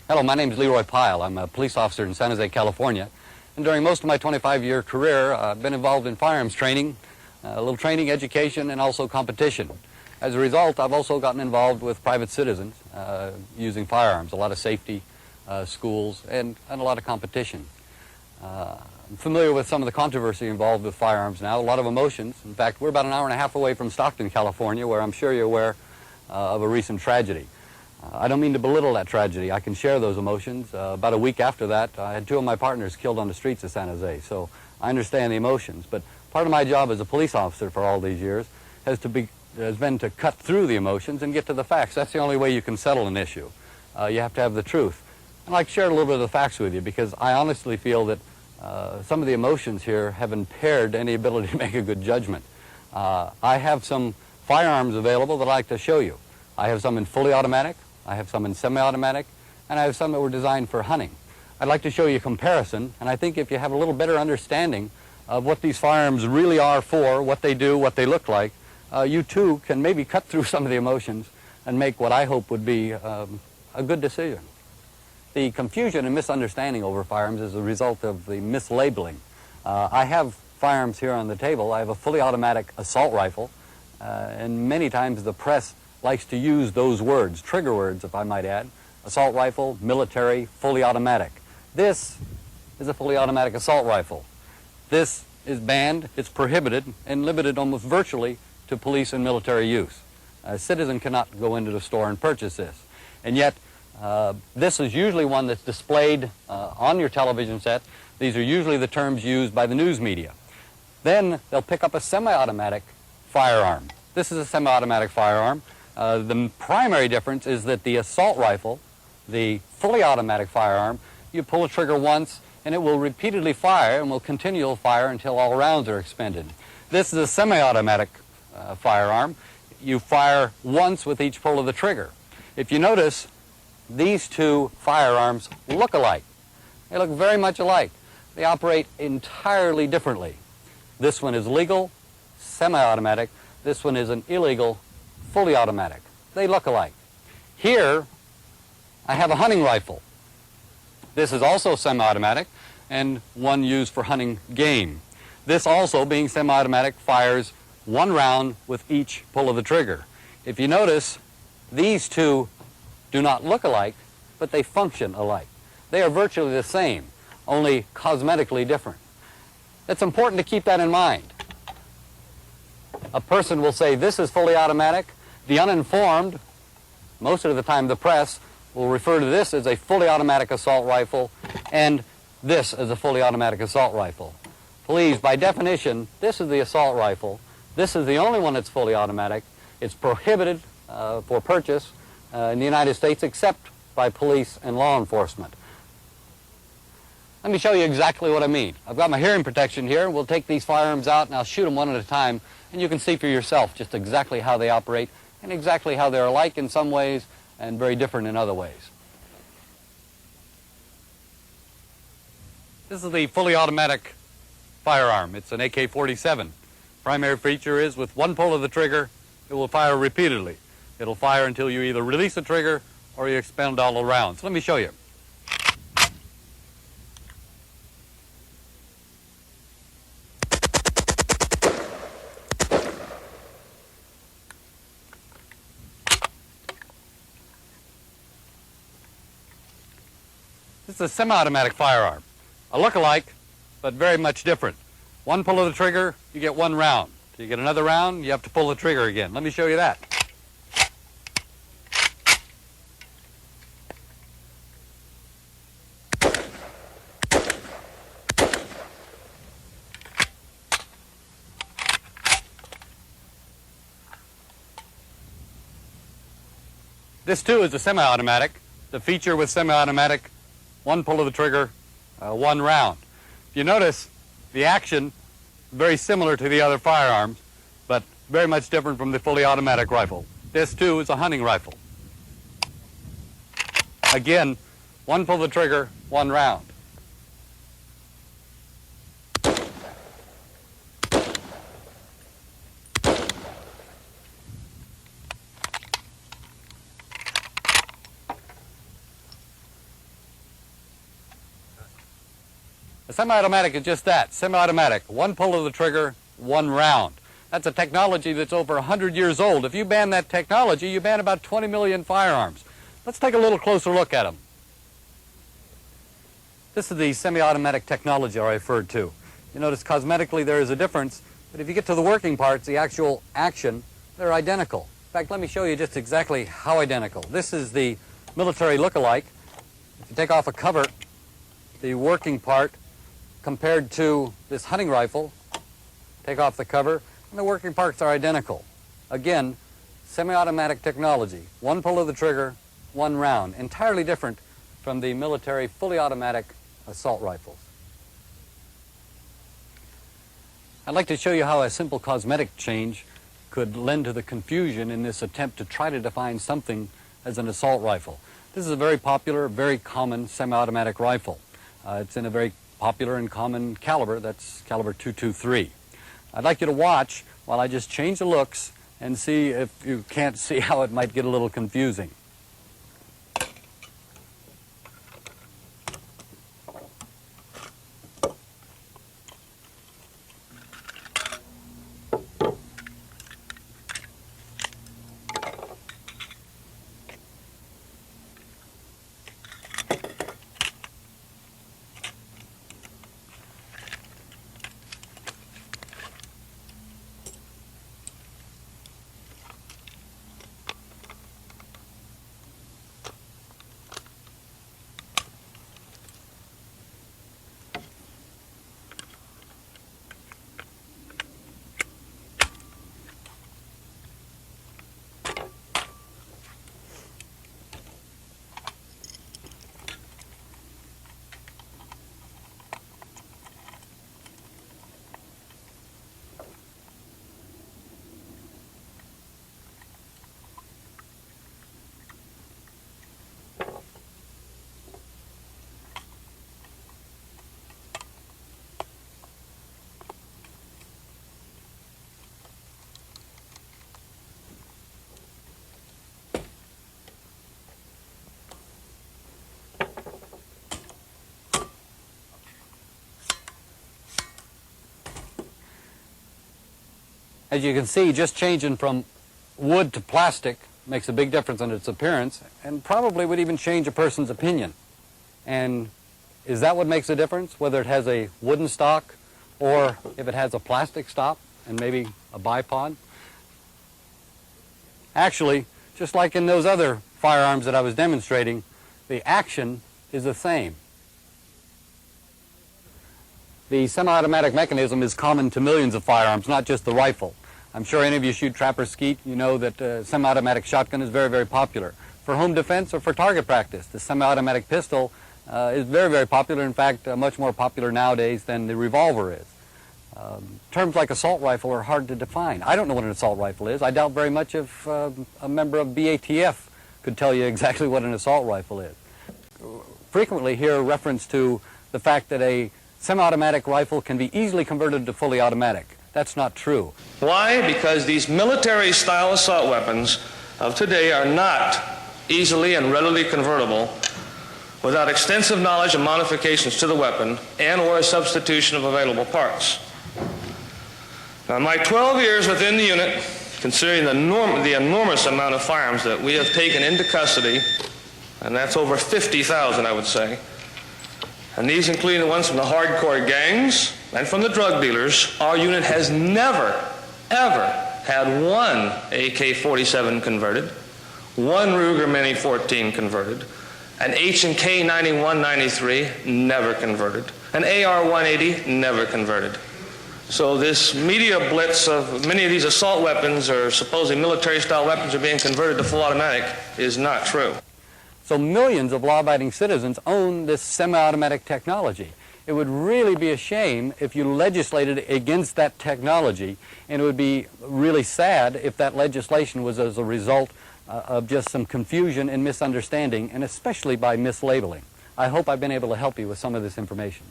Hello, my name is Leroy Pyle. I'm a police officer in San Jose, California. And during most of my 25-year career, I've been involved in firearms training, a little training, education, and also competition. As a result, I've also gotten involved with private citizens using firearms, a lot of safety, schools, and a lot of competition. I'm familiar with some of the controversy involved with firearms now, a lot of emotions. In fact, we're about an hour and a half away from Stockton, California, where I'm sure you're aware of a recent tragedy. I don't mean to belittle that tragedy. I can share those emotions. About a week after that, I had two of my partners killed on the streets of San Jose, so I understand the emotions. But part of my job as a police officer for all these years has been to cut through the emotions and get to the facts. That's the only way you can settle an issue. You have to have the truth. And I'd like to share a little bit of the facts with you because I honestly feel that some of the emotions here have impaired any ability to make a good judgment. I have some firearms available that I'd like to show you. I have some in fully automatic, I have some in semi-automatic, and I have some that were designed for hunting. I'd like to show you a comparison, and I think if you have a little better understanding of what these firearms really are for, what they do, what they look like, you too can maybe cut through some of the emotions and make what I hope would be a good decision. The confusion and misunderstanding over firearms is a result of the mislabeling. I have firearms here on the table. I have a fully automatic assault rifle, and many times the press likes to use those words, trigger words if I might add, assault rifle, military, fully automatic. This is a fully automatic assault rifle. This is banned, it's prohibited, and limited almost virtually to police and military use. A citizen cannot go into the store and purchase this. And yet, this is usually one that's displayed on your television set. These are usually the terms used by the news media. Then they'll pick up a semi-automatic firearm. This is a semi-automatic firearm. The primary difference is that the assault rifle, the fully automatic firearm, you pull the trigger once and it will repeatedly fire and will continue to fire until all rounds are expended. This is a semi-automatic firearm. You fire once with each pull of the trigger. If you notice, these two firearms look alike. They look very much alike. They operate entirely differently. This one is legal, semi-automatic. This one is an illegal, fully automatic. They look alike. Here, I have a hunting rifle. This is also semi-automatic and one used for hunting game. This also, being semi-automatic, fires one round with each pull of the trigger. If you notice, these two do not look alike, but they function alike. They are virtually the same, only cosmetically different. It's important to keep that in mind. A person will say this is fully automatic. The uninformed, most of the time the press, will refer to this as a fully automatic assault rifle and this as a fully automatic assault rifle. Please, by definition, this is the assault rifle. This is the only one that's fully automatic. It's prohibited for purchase in the United States except by police and law enforcement. Let me show you exactly what I mean. I've got my hearing protection here. We'll take these firearms out and I'll shoot them one at a time and you can see for yourself just exactly how they operate and exactly how they're alike in some ways and very different in other ways. This is the fully automatic firearm. It's an AK-47. Primary feature is with one pull of the trigger, it will fire repeatedly. It'll fire until you either release the trigger or you expend all the rounds. Let me show you. This is a semi-automatic firearm. A look-alike, but very much different. One pull of the trigger, you get one round. Till you get another round, you have to pull the trigger again. Let me show you that. This too is a semi-automatic. The feature with semi-automatic, one pull of the trigger, one round. If you notice, the action very similar to the other firearms, but very much different from the fully automatic rifle. This too is a hunting rifle. Again, one pull of the trigger, one round. A semi-automatic is just that, semi-automatic. One pull of the trigger, one round. That's a technology that's over 100 years old. If you ban that technology, you ban about 20 million firearms. Let's take a little closer look at them. This is the semi-automatic technology I referred to. You notice cosmetically there is a difference, but if you get to the working parts, the actual action, they're identical. In fact, let me show you just exactly how identical. This is the military look-alike. If you take off a cover, the working part compared to this hunting rifle, take off the cover, and the working parts are identical. Again, semi-automatic technology. One pull of the trigger, one round. Entirely different from the military fully automatic assault rifles. I'd like to show you how a simple cosmetic change could lend to the confusion in this attempt to try to define something as an assault rifle. This is a very popular, very common semi-automatic rifle. It's in a very popular and common caliber, that's caliber .223. I'd like you to watch while I just change the looks and see if you can't see how it might get a little confusing. As you can see, just changing from wood to plastic makes a big difference in its appearance and probably would even change a person's opinion. And is that what makes a difference, whether it has a wooden stock or if it has a plastic stop and maybe a bipod? Actually, just like in those other firearms that I was demonstrating, the action is the same. The semi-automatic mechanism is common to millions of firearms, not just the rifle. I'm sure any of you shoot trap or skeet, you know that semi-automatic shotgun is very, very popular. For home defense or for target practice, the semi-automatic pistol is very, very popular. In fact, much more popular nowadays than the revolver is. Terms like assault rifle are hard to define. I don't know what an assault rifle is. I doubt very much if a member of BATF could tell you exactly what an assault rifle is. Frequently hear reference to the fact that a semi-automatic rifle can be easily converted to fully automatic. That's not true. Why? Because these military-style assault weapons of today are not easily and readily convertible without extensive knowledge and modifications to the weapon and or a substitution of available parts. Now, in my 12 years within the unit, considering the enormous amount of firearms that we have taken into custody, and that's over 50,000, I would say, and these including the ones from the hardcore gangs and from the drug dealers, our unit has never, ever had one AK-47 converted, one Ruger Mini-14 converted, an H&K 9193 never converted, an AR-180 never converted. So this media blitz of many of these assault weapons or supposedly military-style weapons are being converted to full automatic is not true. So millions of law-abiding citizens own this semi-automatic technology. It would really be a shame if you legislated against that technology, and it would be really sad if that legislation was as a result of just some confusion and misunderstanding, and especially by mislabeling. I hope I've been able to help you with some of this information.